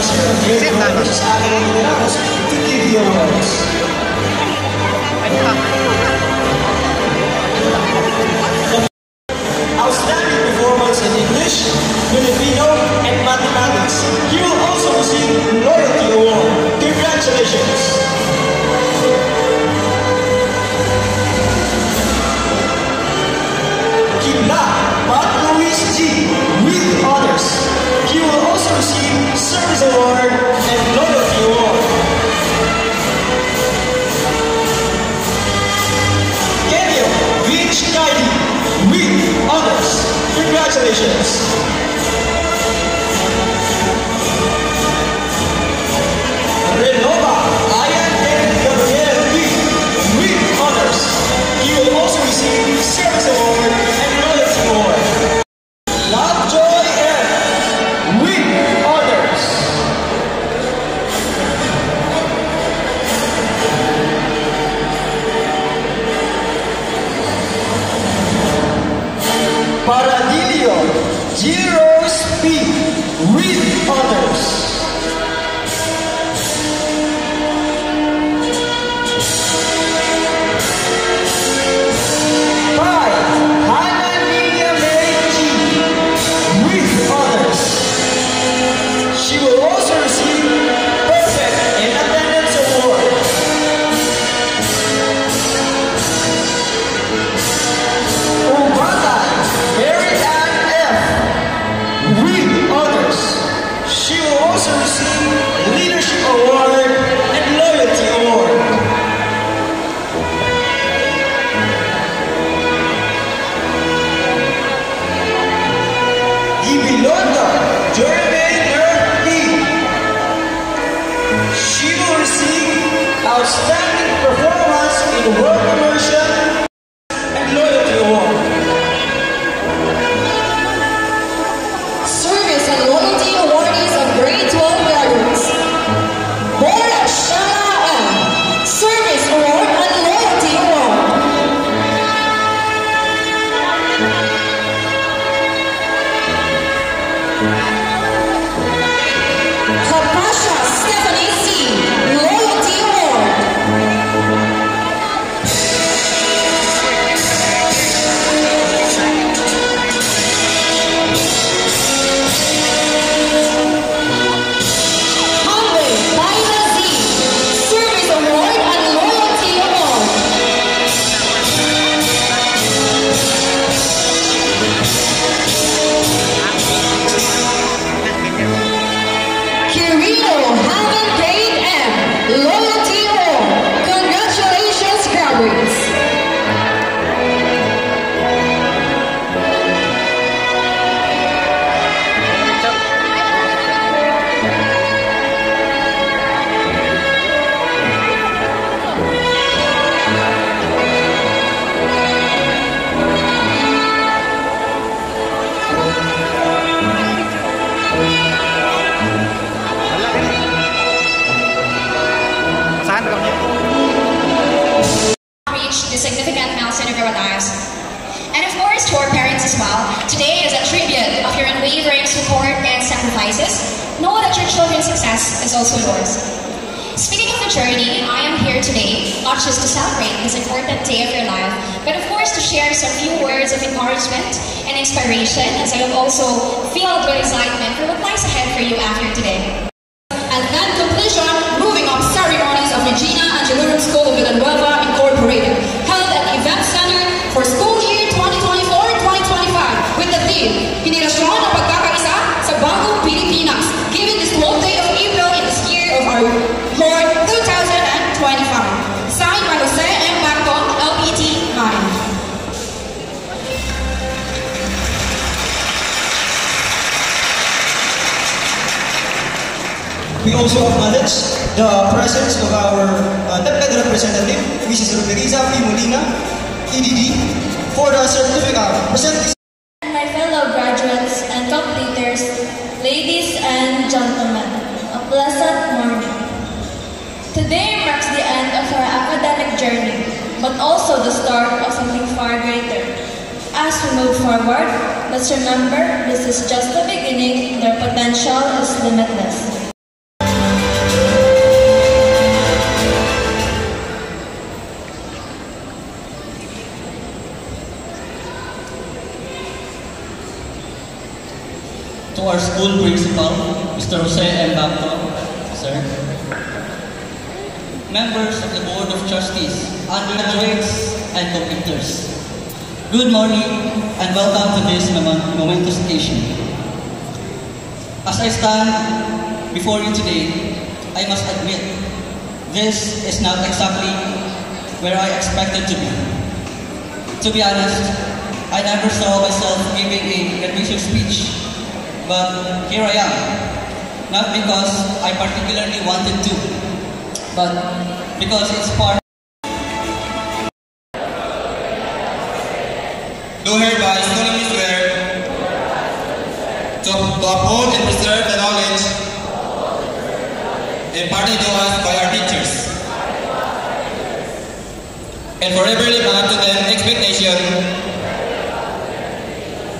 supervisor of your board, which is Adeline Ramos, to give you awards. Outstanding performance in English, Filipino, and mathematics. He will also receive Loyalty Award. Congratulations! Kibla Pat Luis G. with honors. He will also receive Service Award and Loyalty Award. Kenyo Vinch Kaidi with honors. Congratulations! Renova Ayan and Gabriel B. with honors. He will also receive Service Award and Loyalty Award. Lovejoy M. with honors. Paradillo G-Rose P. with honors. She will also receive Perfect in Attendance Award. Ubata Mary Ann F. with honors. She will also receive Leadership Award and Loyalty Award. Ibilonda Jeremy she will receive Outstanding Performance in World Immersion and Loyalty Award. Service and Loyalty Awardees of Grade 12 graduates. Bora Shana M. Service Award and Loyalty Award. Kapasha Stephanie C. Loyalty Award. Hanwei Baila Z. Service Award and Loyalty Award. Kirito Haven Grade M. Loyalty Award. Congratulations, graduates. Reach the significant milestone of our lives. And of course, to our parents as well, today is a tribute of your unwavering support and sacrifices. Know that your children's success is also yours. Speaking of the journey, I am here today, not just to celebrate this important day of your life, but of course to share some few words of encouragement and inspiration, as I will also feel with excitement for what lies ahead for you after today. And then completion, moving up ceremonies of Regina Angelorum School of Villanueva Incorporated, held at Event Center for school year 2024-2025 with the theme, Henerasyon ng Pagkakaisa sa Bagong Pilipinas, given this 12th day of April in this year of our Lord 2025. Signed by Jose M. Bacton, LPT 9. We also acknowledge the presence of our DepEd representative, Mrs. Roderiza P. Molina, EDD, for the certificate. And my fellow graduates and completers, ladies and gentlemen, a pleasant morning. Today marks the end of our academic journey, but also the start of something far greater. As we move forward, let's remember this is just the beginning, their potential is limitless. to our school principal, Mr. Jose M. Bacto, sir, members of the Board of Trustees, undergraduates, and completers. Good morning and welcome to this momentous occasion. As I stand before you today, I must admit, this is not exactly where I expected to be. To be honest, I never saw myself giving a graduation speech, but here I am. Not because I particularly wanted to, but because it's part. Do hereby solemnly swear to uphold and preserve the knowledge imparted to us by our teachers, and forever live up to the expectation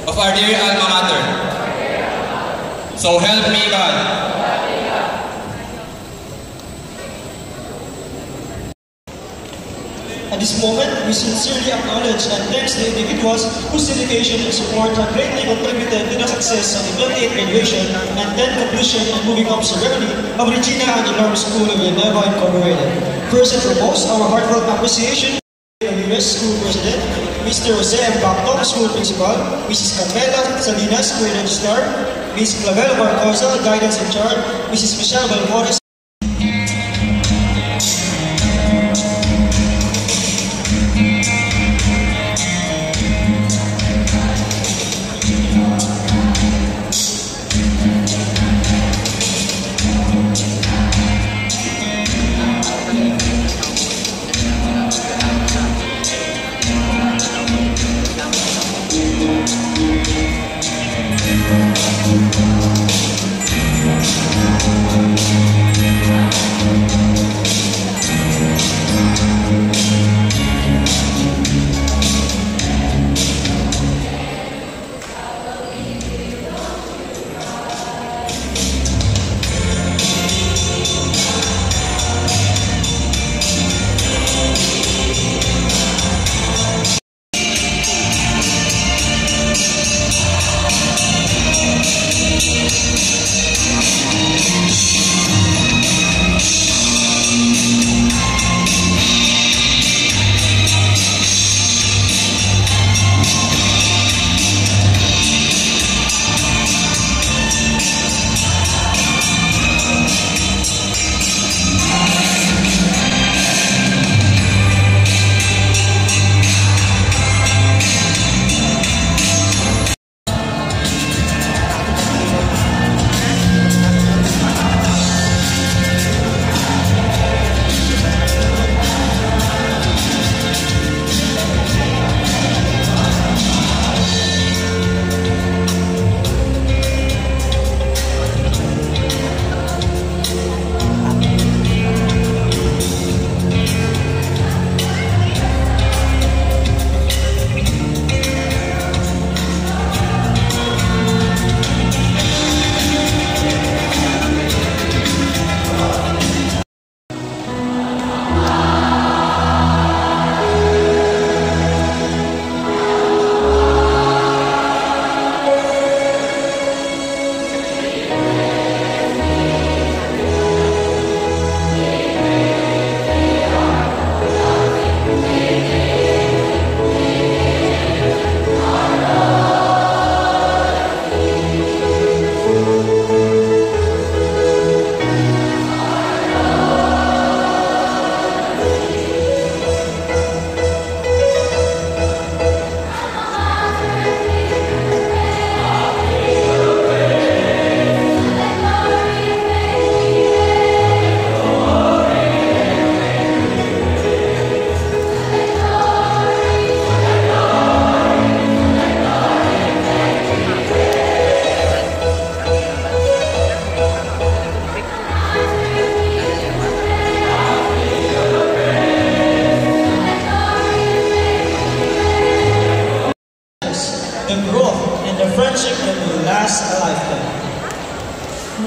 of our dear alma mater. So help me God. At this moment, we sincerely acknowledge and thanks the individuals whose dedication and support have greatly contributed to the success of the 28th graduation and 10th completion and moving up ceremony of Regina Angelorum School of Villanueva Incorporated. First and foremost, our heartfelt appreciation to the U.S. School President, Mr. Jose M. Bacto, School Principal, Mrs. Carmela Salinas, School Registrar, Ms. Clavella Barcosa, Guidance in Charge, Mrs. Michelle Valmores,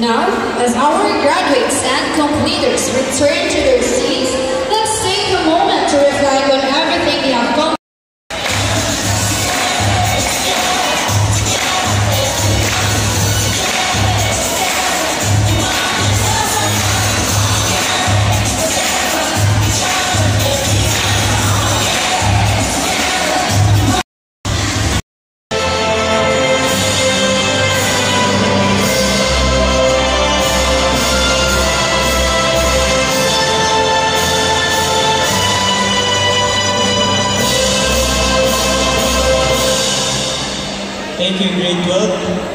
Now, as our graduates and completers return to their seats, let's take a moment to reflect on everything they have come. Thank you, grade 12.